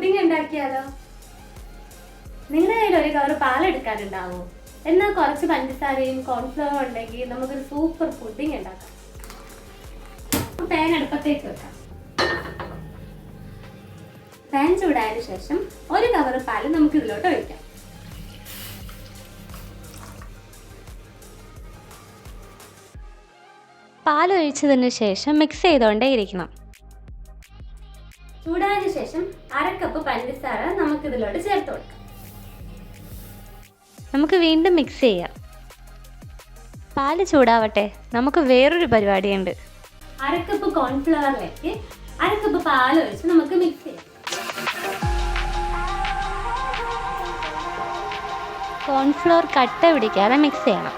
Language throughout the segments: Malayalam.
പുഡിംഗ് ഉണ്ടാക്കിയാലോ? നിങ്ങളുടെ കയ്യിൽ ഒരു കവർ പാലെടുക്കാനുണ്ടാവോ? എന്നാൽ കുറച്ച് പഞ്ചസാരയും കോൺഫ്ലവറും ഉണ്ടെങ്കിൽ നമുക്കൊരു സൂപ്പർ പുഡിംഗ് ഉണ്ടാക്കാം. പാൻ അടുപ്പത്തേക്ക് വെക്കാം. പാൻ ചൂടായതിനു ശേഷം ഒരു കവർ പാല് നമുക്ക് ഇതിലോട്ട് ഒഴിക്കാം. പാലൊഴിച്ചതിന് ശേഷം മിക്സ് ചെയ്തുകൊണ്ടേ ഇരിക്കണം. ചൂടായതിനു ശേഷം 1/2 കപ്പ് പഞ്ചസാര നമുക്ക് ഇതിലോട്ട് ചേർത്ത് കൊടുക്കാം. നമുക്ക് വീണ്ടും മിക്സ് ചെയ്യാം. പാല് ചൂടാവട്ടെ, നമുക്ക് വേറൊരു പരിപാടിയുണ്ട്. 1/2 കപ്പ് കോൺഫ്ലവറിലേക്ക് 1/2 കപ്പ് പാൽ ഒഴിച്ച് നമുക്ക് മിക്സ് ചെയ്യാം. കോൺഫ്ലോർ കട്ട പിടിക്കാതെ മിക്സ് ചെയ്യണം.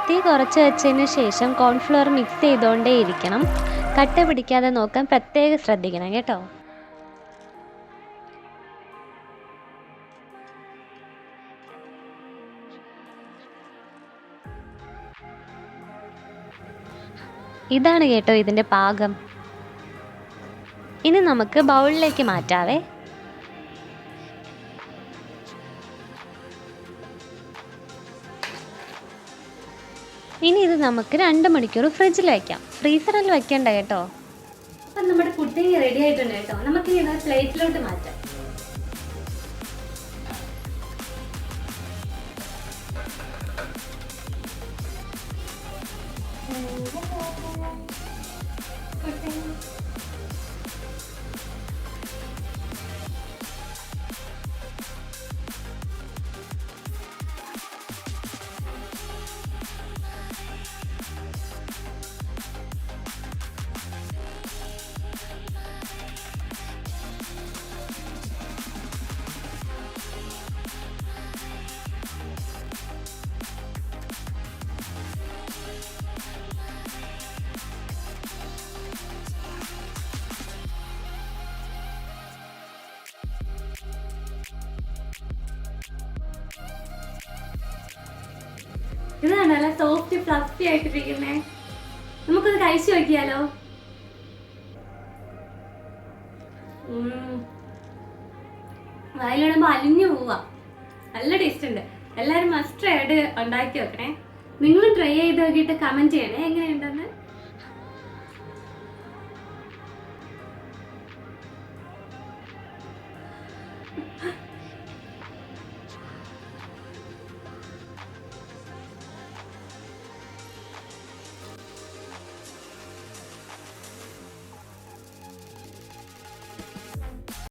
തീ കുറച്ച് വെച്ചതിന് ശേഷം കോൺഫ്ലോർ മിക്സ് ചെയ്തുകൊണ്ടേ ഇരിക്കണം. കട്ട പിടിക്കാതെ നോക്കാൻ പ്രത്യേകം ശ്രദ്ധിക്കണം കേട്ടോ. ഇതാണ് കേട്ടോ ഇതിൻ്റെ പാകം. ഇനി നമുക്ക് ബൗളിലേക്ക് മാറ്റാവേ. ഇനി ഇത് നമുക്ക് 2 മണിക്കൂർ ഫ്രിഡ്ജിൽ വയ്ക്കാം. ഫ്രീസറിൽ വെക്കേണ്ട കേട്ടോ. അപ്പം നമ്മുടെ പുഡിംഗ് റെഡി ആയിട്ടുണ്ട് കേട്ടോ. നമുക്ക് ഇത് പ്ലേറ്റിലോട്ട് മാറ്റാം. ഇതാണ് നല്ല സോഫ്റ്റ് ഫ്ലഫി ആയിട്ടിരിക്കുന്നേ. നമുക്കത് കഴിച്ചു നോക്കിയാലോ? വായിലിടുമ്പോ അലിഞ്ഞു പോവാ. നല്ല ടേസ്റ്റ് ഉണ്ട്. എല്ലാവരും മസ്റ്റ് ആയിട്ട് ഉണ്ടാക്കി വെക്കണേ. നിങ്ങളും ട്രൈ ചെയ്ത് നോക്കിയിട്ട് കമന്റ് ചെയ്യണേ എങ്ങനെയുണ്ടെന്ന്.